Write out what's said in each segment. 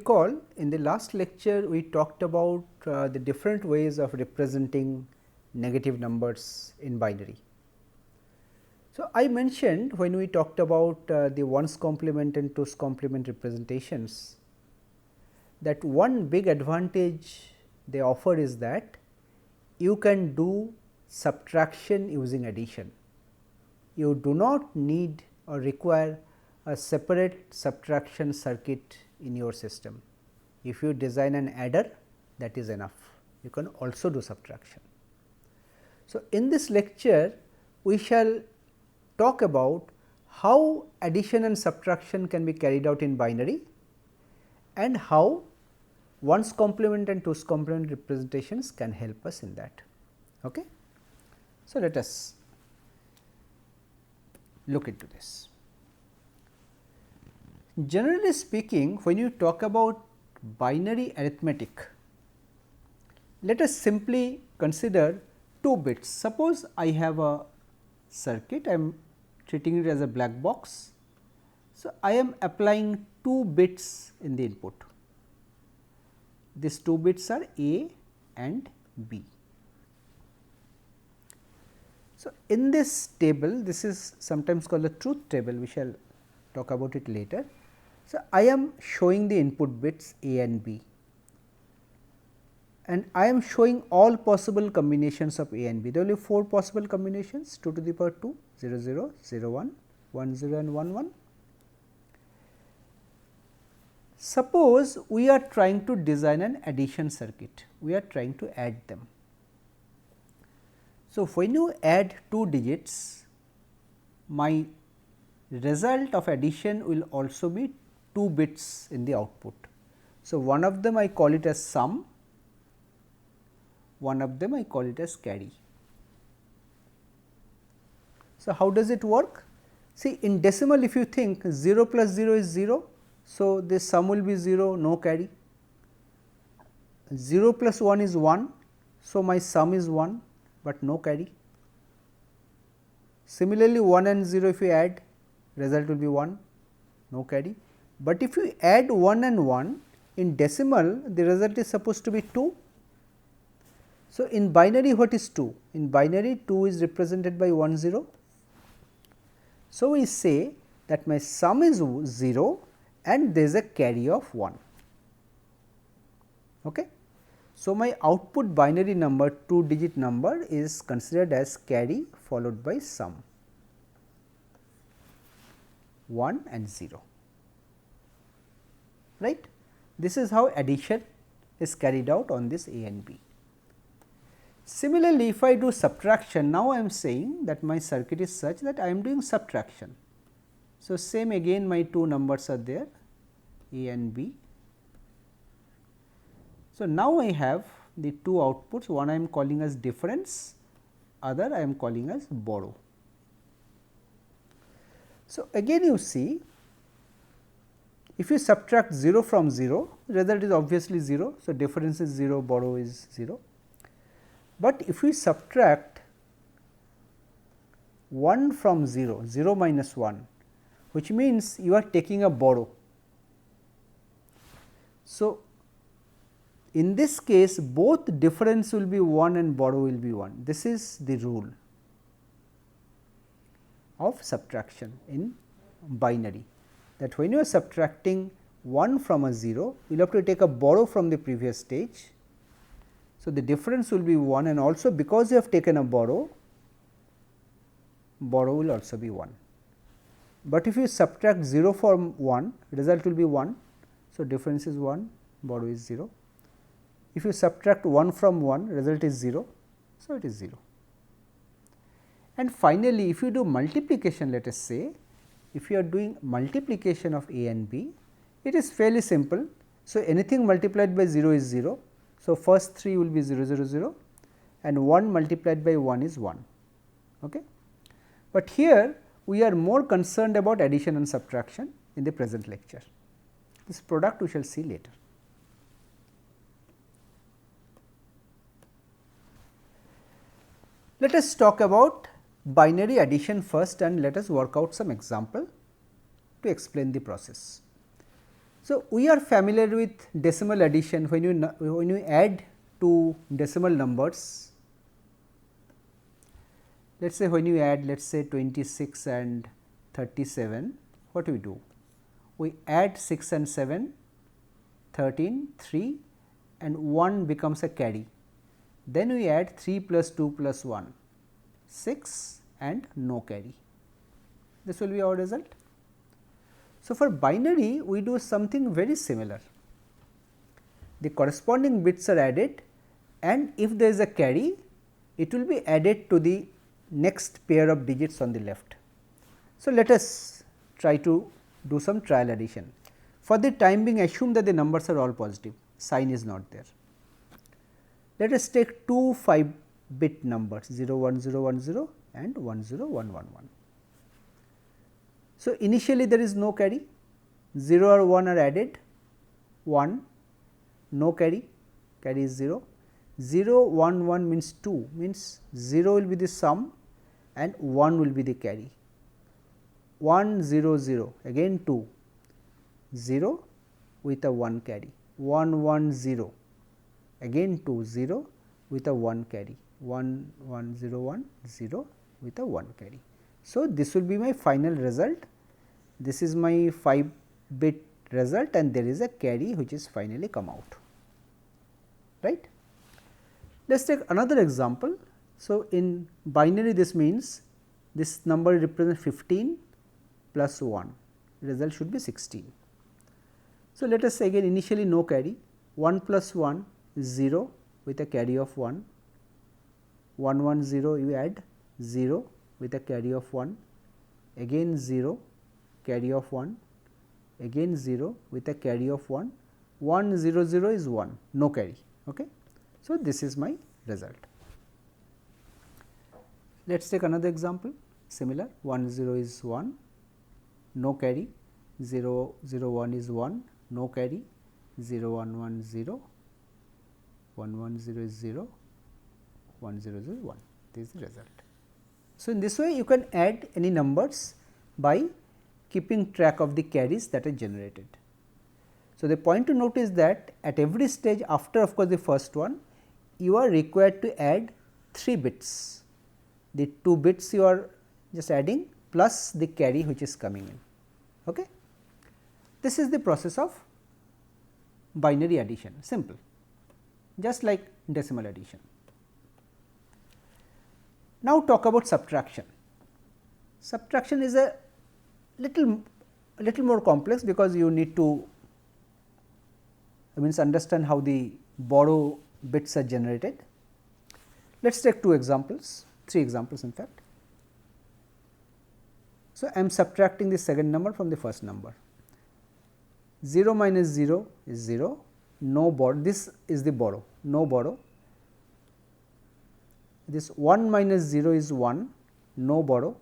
recall, in the last lecture we talked about the different ways of representing negative numbers in binary. So, I mentioned when we talked about the ones complement and twos complement representations, that one big advantage they offer is that you can do subtraction using addition. You do not need or require a separate subtraction circuit in your system. If you design an adder, that is enough. You can also do subtraction. So, in this lecture we shall talk about how addition and subtraction can be carried out in binary and how ones complement and twos complement representations can help us in that. Okay? So, let us look into this. Generally speaking, when you talk about binary arithmetic, let us simply consider 2 bits. Suppose I have a circuit, I am treating it as a black box. So, I am applying 2 bits in the input. These 2 bits are A and B. So, in this table, this is sometimes called the truth table, we shall talk about it later. So, I am showing the input bits A and B, and I am showing all possible combinations of A and B. There will be 4 possible combinations, 2 to the power 2, 0 0, 0 1, 1 0 and 1 1. Suppose we are trying to design an addition circuit, we are trying to add them. So, when you add 2 digits, my result of addition will also be 2 bits in the output. So, one of them I call it as sum, one of them I call it as carry. So, how does it work? See, in decimal if you think 0 plus 0 is 0. So, this sum will be 0, no carry. 0 plus 1 is 1. So, my sum is 1, but no carry. Similarly, 1 and 0 if you add, result will be 1, no carry. But if you add 1 and 1 in decimal, the result is supposed to be 2. So, in binary what is 2? In binary 2 is represented by 1 0. So, we say that my sum is 0 and there is a carry of 1. Okay. So, my output binary number 2 digit number is considered as carry followed by sum 1 and 0, right. This is how addition is carried out on this A and B. Similarly, if I do subtraction, now I am saying that my circuit is such that I am doing subtraction. So, same again my 2 numbers are there, A and B. So, now I have the 2 outputs, one I am calling as difference, other I am calling as borrow. So, again you see, if you subtract 0 from 0, result is obviously 0. So, difference is 0, borrow is 0. But if we subtract 1 from 0, 0 minus 1, which means you are taking a borrow. So, in this case both difference will be 1 and borrow will be 1. This is the rule of subtraction in binary, that when you are subtracting 1 from a 0, you will have to take a borrow from the previous stage. So, the difference will be 1, and also because you have taken a borrow will also be 1. But if you subtract 0 from 1, result will be 1. So, difference is 1, borrow is 0. If you subtract 1 from 1, result is 0. So, it is 0. And finally, if you do multiplication, let us say, if you are doing multiplication of A and B, it is fairly simple. So, anything multiplied by 0 is 0. So, first 3 will be 0 0 0 and 1 multiplied by 1 is 1. Okay. But here we are more concerned about addition and subtraction in the present lecture. This product we shall see later. Let us talk about binary addition first and let us work out some example to explain the process. So, we are familiar with decimal addition. When you add two decimal numbers, let us say when you add, let us say 26 and 37, what do we do? We add 6 and 7, 13, 3 and 1 becomes a carry. Then we add 3 plus 2 plus 1, 6 and no carry. This will be our result. So, for binary we do something very similar. The corresponding bits are added and if there is a carry, it will be added to the next pair of digits on the left. So, let us try to do some trial addition. For the time being, assume that the numbers are all positive, sign is not there. Let us take two 5-bit numbers 01010 and 10111. So, initially there is no carry, 0 or 1 are added, 1, no carry, carry is 0, 0 1 1 means 2, means 0 will be the sum and 1 will be the carry, 1 0 0 again 2, 0 with a 1 carry, 1 1 0 again 2, 0 with a 1 carry, 1 1 0 1 0 with a 1 carry. So, this will be my final result. This is my 5-bit result and there is a carry which is finally come out, right. Let us take another example. So, in binary this means this number represents 15 plus 1, result should be 16. So, let us say again initially no carry, 1 plus 1 is 0 with a carry of 1, 1 1 0 you add 0 with a carry of 1, again 0 carry of 1, again 0 with a carry of 1, 1 0 0 is 1, no carry. Okay. So, this is my result. Let us take another example similar, 1 0 is 1, no carry, 0 0 1 is 1, no carry, 0 1 1 0, 1 1 0 is 0, 1 0 0 is 1, this is the result. So, in this way you can add any numbers by keeping track of the carries that are generated. So, the point to note is that at every stage after of course, the first one you are required to add 3 bits, the 2 bits you are just adding plus the carry which is coming in. Okay. This is the process of binary addition, simple, just like decimal addition. Now, talk about subtraction. Subtraction is a little more complex because you need to understand how the borrow bits are generated. Let us take 2 examples, 3 examples in fact. So, I am subtracting the second number from the first number, 0 minus 0 is 0, no borrow, this is the borrow, no borrow. This 1 minus 0 is 1, no borrow.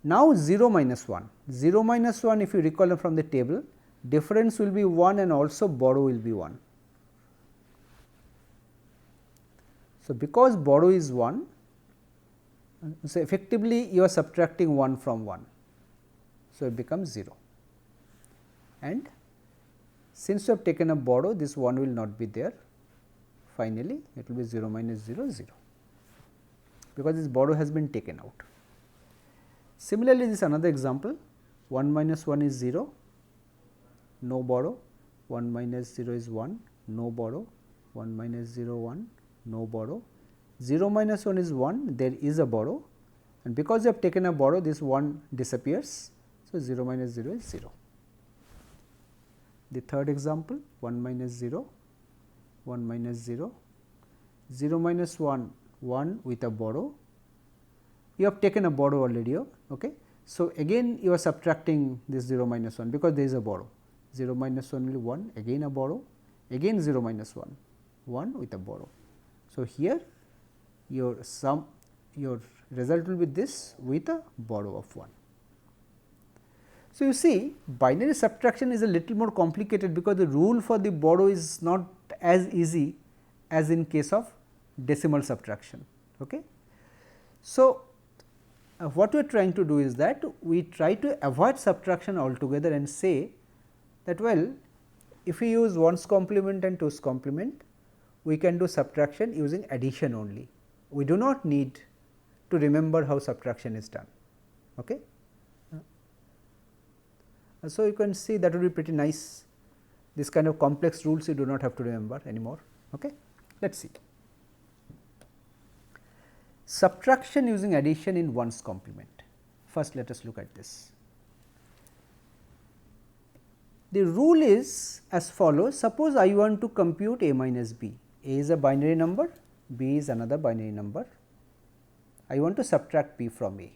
Now, 0 minus 1, 0 minus 1 if you recall from the table, difference will be 1 and also borrow will be 1. So, because borrow is 1, so effectively you are subtracting 1 from 1. So, it becomes 0 and since you have taken a borrow, this 1 will not be there, finally it will be 0 minus 0 0, because this borrow has been taken out. Similarly, this is another example, 1 minus 1 is 0, no borrow, 1 minus 0 is 1, no borrow, 1 minus 0 1, no borrow, 0 minus 1 is 1, there is a borrow and because you have taken a borrow, this 1 disappears. So, 0 minus 0 is 0. The third example, 1 minus 0, 1 minus 0, 0 minus 1, 1 with a borrow, you have taken a borrow already. Okay. So, again you are subtracting this 0 minus 1 because there is a borrow, 0 minus 1 will be 1, again a borrow, again 0 minus 1, 1 with a borrow. So, here your result will be this with a borrow of 1. So, you see binary subtraction is a little more complicated because the rule for the borrow is not as easy as in case of decimal subtraction. Okay. So, what we are trying to do is that we try to avoid subtraction altogether and say that well, if we use 1's complement and 2's complement, we can do subtraction using addition only. We do not need to remember how subtraction is done. Okay. So, you can see that would be pretty nice. This kind of complex rules you do not have to remember anymore. Okay. Let us see. Subtraction using addition in 1's complement. First, let us look at this. The rule is as follows. Suppose I want to compute a minus b. A is a binary number, b is another binary number. I want to subtract b from a.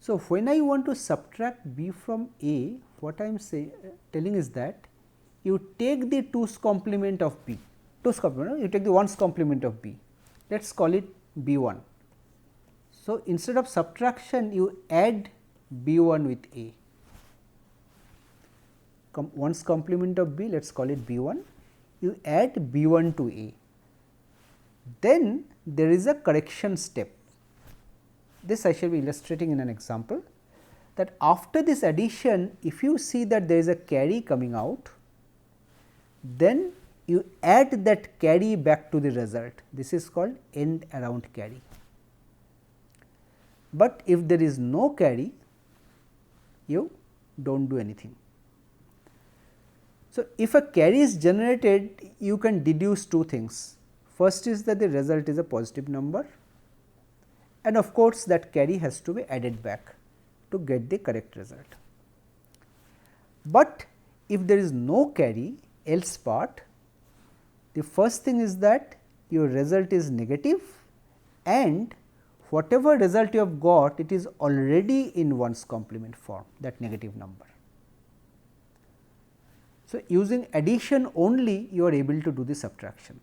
So, when I want to subtract b from a, what I am telling is that you take the 2's complement of b, 2's complement, you take the 1's complement of b, let us call it b 1. So, instead of subtraction you add b 1 with a, 1's complement of b, let us call it b 1, you add b 1 to a. Then there is a correction step. This I shall be illustrating in an example, that after this addition, if you see that there is a carry coming out, then you add that carry back to the result. This is called end around carry. But if there is no carry, you do not do anything. So, if a carry is generated, you can deduce two things. First is that the result is a positive number, and of course, that carry has to be added back to get the correct result. But if there is no carry, else part, the first thing is that your result is negative, and whatever result you have got, it is already in 1's complement form, that negative number. So, using addition only you are able to do the subtraction.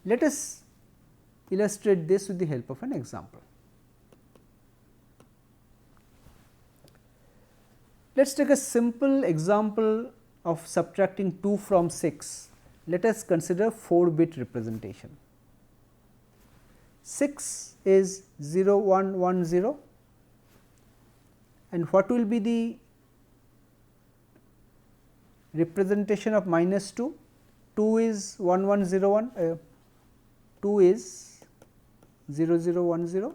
Let us illustrate this with the help of an example. Let us take a simple example of subtracting 2 from 6. Let us consider 4-bit representation. 6 is 0 1 1 0, and what will be the representation of minus 2? 2 is 1 1 0 1, 2 is 0 0 1 0.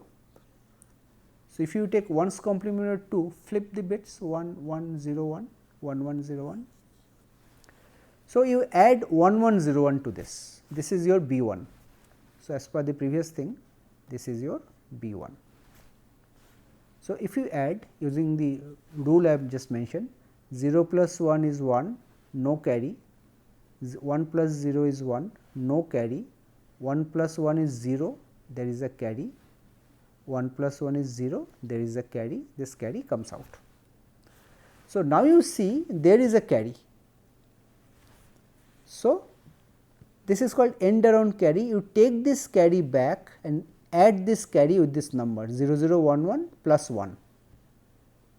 So, if you take 1's complement of 2, flip the bits 1 1 0 1, 1 1 0 1. So, you add 1 1 0 1 to this, this is your b 1. So, as per the previous thing, this is your b 1. So, if you add using the rule I have just mentioned, 0 plus 1 is 1, no carry, 1 plus 0 is 1, no carry, 1 plus 1 is 0, there is a carry, 1 plus 1 is 0, there is a carry, this carry comes out. So, now you see there is a carry. So, this is called end around carry. You take this carry back and add this carry with this number 0 0 1 1 plus 1.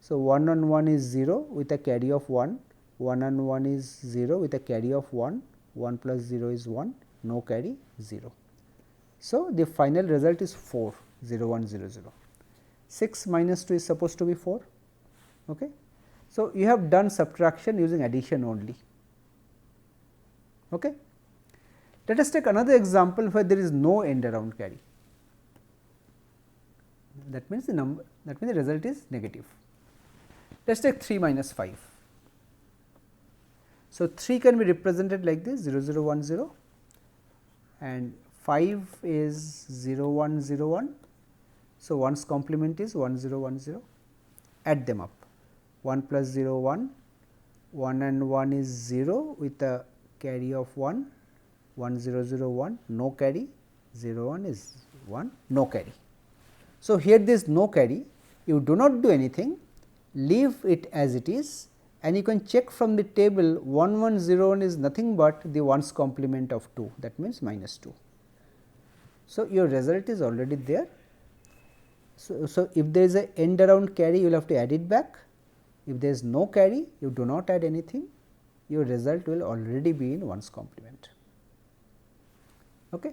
So, 1 on 1 is 0 with a carry of 1, 1 on 1 is 0 with a carry of 1, 1 plus 0 is 1, no carry 0. So, the final result is 4 0 1 0 0. 6 minus 2 is supposed to be 4. Okay. So, you have done subtraction using addition only. Okay. Let us take another example where there is no end around carry. That means the result is negative. Let us take 3 minus 5. So, 3 can be represented like this 0 0 1 0, and 5 is 0 1 0 1. So, 1's complement is 1 0 1 0, add them up, 1 plus 0 1, 1 and 1 is 0 with a carry of 1, 1 0 0 1, no carry, 0 1 is 1, no carry. So, here there is no carry, you do not do anything, leave it as it is, and you can check from the table 1 1 0 1 is nothing but the 1's complement of 2, that means minus 2. So, your result is already there. So, if there is a end around carry, you will have to add it back. If there is no carry, you do not add anything, your result will already be in 1's complement. Okay.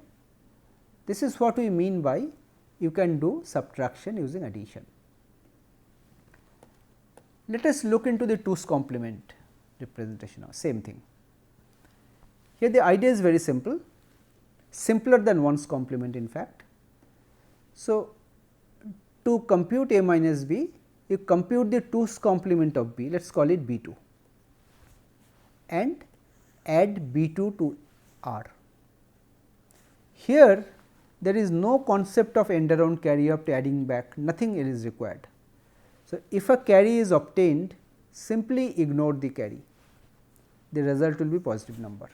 This is what we mean by you can do subtraction using addition. let us look into the 2's complement representation now, same thing. Here the idea is very simple, simpler than 1's complement in fact. So, to compute a minus b, you compute the 2's complement of b, let us call it b 2 and add b 2 to r. Here there is no concept of end around carry up to adding back, nothing is required. So, if a carry is obtained, simply ignore the carry, the result will be positive number,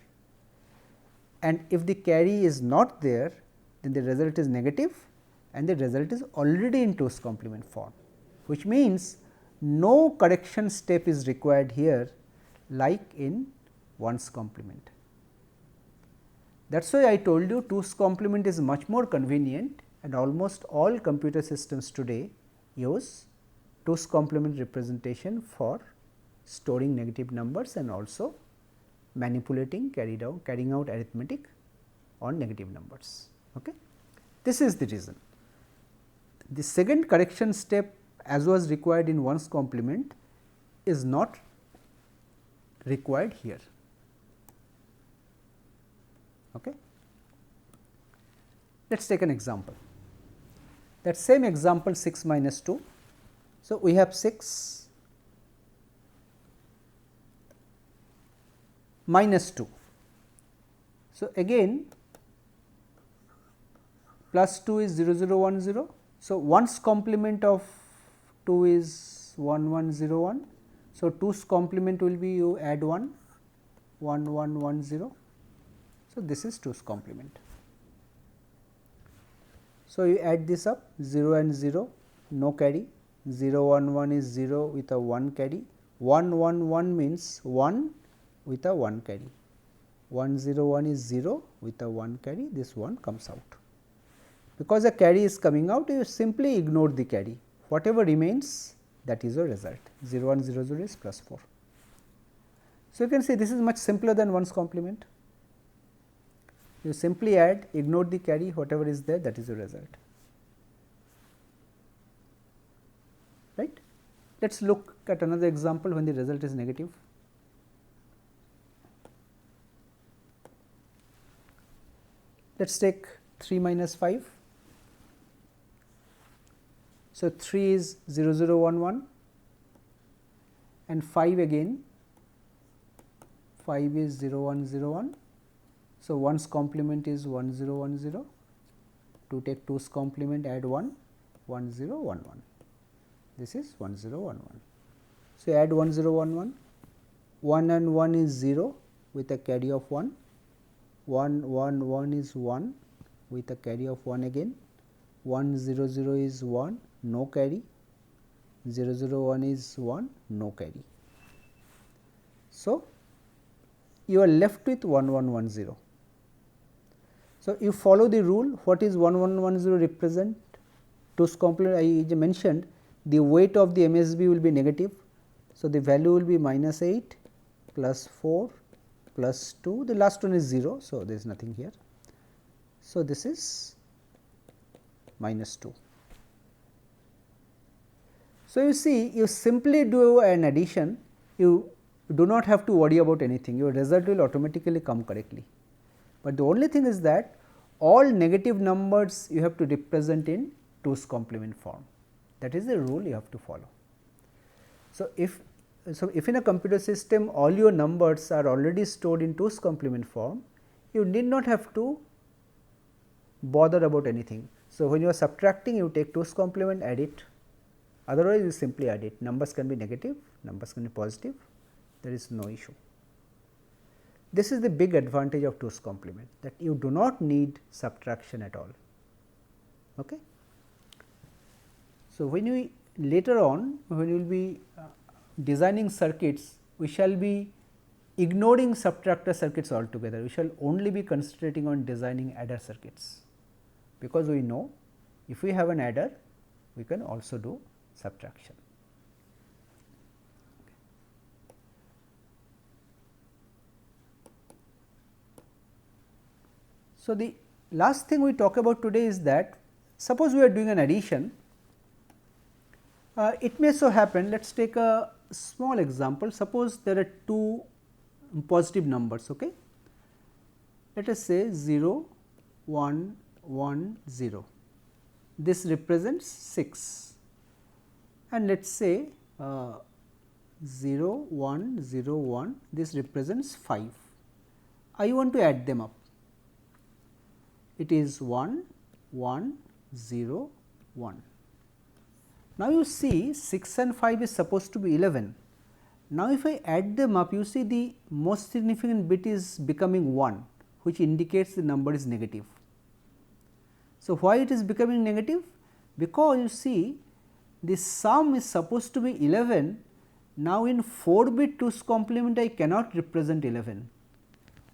and if the carry is not there, then the result is negative and the result is already in 2's complement form, which means no correction step is required here like in 1's complement. That is why I told you 2's complement is much more convenient, and almost all computer systems today use 2's complement representation for storing negative numbers and also manipulating carrying out arithmetic on negative numbers. Okay. This is the reason. The second correction step, as was required in 1's complement, is not required here. Okay. Let us take an example. That same example 6 minus 2. So, we have 6 minus 2. So, again plus 2 is 0 0 1 0. So, 1's complement of 2 is 1 1 0 1. So, 2's complement will be you add 1 1 1 1 0. So, this is 2's complement. So, you add this up 0 and 0, no carry, 0 1 1 is 0 with a 1 carry, 1 1 1 means 1 with a 1 carry, 1 0 1 is 0 with a 1 carry, this 1 comes out. Because a carry is coming out, you simply ignore the carry, whatever remains, that is your result, 0 1 0 0 is plus 4. So, you can see this is much simpler than 1's complement. You simply add, ignore the carry, whatever is there, that is your result, right. Let us look at another example when the result is negative. Let us take 3 minus 5. So, 3 is 0 0 1 1 and 5 again, 5 is 0 1 0 1. So, 1's complement is 1 0 1 0, to take 2's complement add 1 1 0 1 1, this is 1 0 1 1. So, add 1 0 1 1, 1 and 1 is 0 with a carry of 1, 1 1 1 is 1 with a carry of 1 again, 1 0 0 is 1 no carry, 0 0 1 is 1 no carry. So, you are left with 1 1 1 0. So, you follow the rule, what is 1 1 1 0 represent? 2's complement I mentioned, the weight of the MSB will be negative. So, the value will be minus 8 plus 4 plus 2, the last one is 0. So, there is nothing here. So, this is minus 2. So, you see you simply do an addition, you do not have to worry about anything, your result will automatically come correctly. But the only thing is that all negative numbers you have to represent in 2's complement form, that is the rule you have to follow. So, if in a computer system all your numbers are already stored in 2's complement form, you need not have to bother about anything. So, when you are subtracting, you take 2's complement, add it, otherwise you simply add it, numbers can be negative, numbers can be positive, there is no issue. This is the big advantage of 2's complement, that you do not need subtraction at all. Okay. So, when we later on when we will be designing circuits, we shall be ignoring subtractor circuits altogether, we shall only be concentrating on designing adder circuits, because we know if we have an adder, we can also do subtraction. So, the last thing we talk about today is that suppose we are doing an addition, it may so happen, let us take a small example. Suppose there are two positive numbers. Okay. Let us say 0, 1, 1, 0. This represents 6, and let us say 0, 1, 0, 1, this represents 5. I want to add them up. It is 1, 1, 0, 1. Now, you see 6 and 5 is supposed to be 11. Now, if I add them up, you see the most significant bit is becoming 1, which indicates the number is negative. So, why it is becoming negative? Because you see the sum is supposed to be 11. Now, in 4 bit 2's complement I cannot represent 11.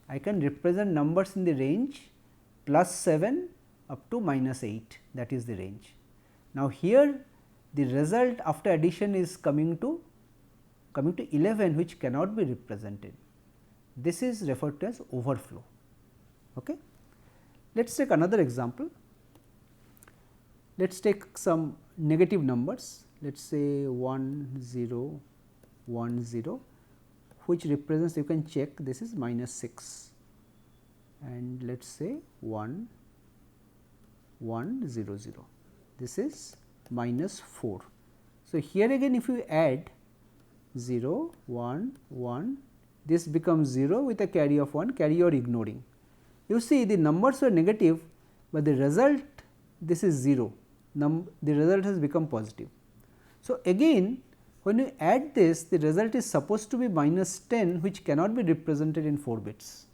I can represent numbers in the range plus 7 up to minus 8, that is the range. Now, here the result after addition is coming to 11, which cannot be represented. This is referred to as overflow. Okay. Let us take another example. Let us take some negative numbers. Let us say 1 0 1 0, which represents, you can check, this is minus 6, and let us say 1 1 0 0, this is minus 4. So, here again if you add 0 1 1, this becomes 0 with a carry of 1, carry you are ignoring. You see the numbers are negative, but the result, this is 0, the result has become positive. So, again when you add this, the result is supposed to be minus 10, which cannot be represented in 4 bits.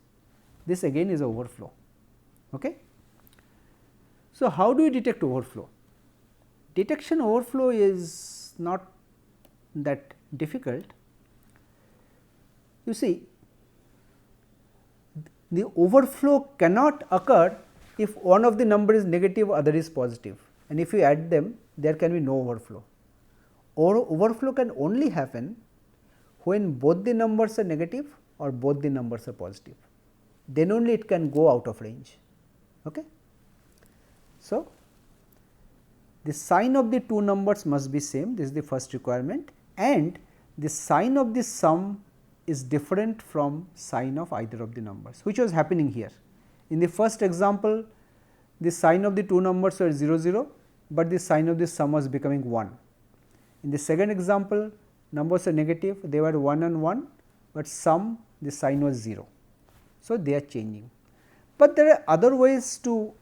This again is overflow. Okay. So, how do you detect overflow? Detection overflow is not that difficult. You see, the overflow cannot occur if one of the number is negative, other is positive, and if you add them, there can be no overflow. Or overflow can only happen when both the numbers are negative or both the numbers are positive, then only it can go out of range. Okay. So, the sign of the two numbers must be same, this is the first requirement, and the sign of the sum is different from sign of either of the numbers, which was happening here. In the first example, the sign of the two numbers were 0 0, but the sign of the sum was becoming 1. In the second example, numbers are negative, they were 1 and 1, but sum, the sign was 0. So, they are changing. But there are other ways to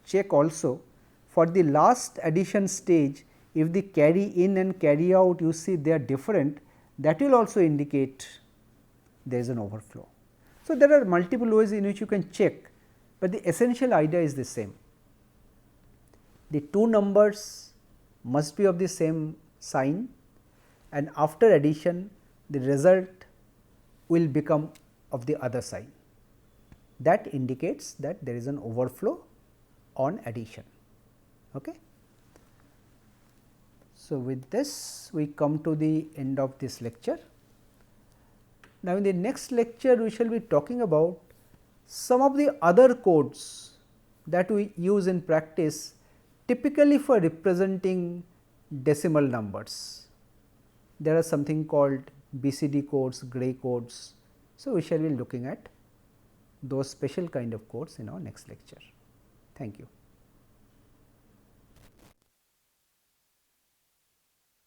check also. For the last addition stage, if the carry in and carry out, you see they are different, that will also indicate there is an overflow. So, there are multiple ways in which you can check, but the essential idea is the same. The two numbers must be of the same sign, and after addition the result will become of the other sign. That indicates that there is an overflow on addition. Okay. So, with this we come to the end of this lecture. Now, in the next lecture we shall be talking about some of the other codes that we use in practice, typically for representing decimal numbers. There are something called BCD codes, gray codes. So, we shall be looking at those special kind of codes in our next lecture. Thank you.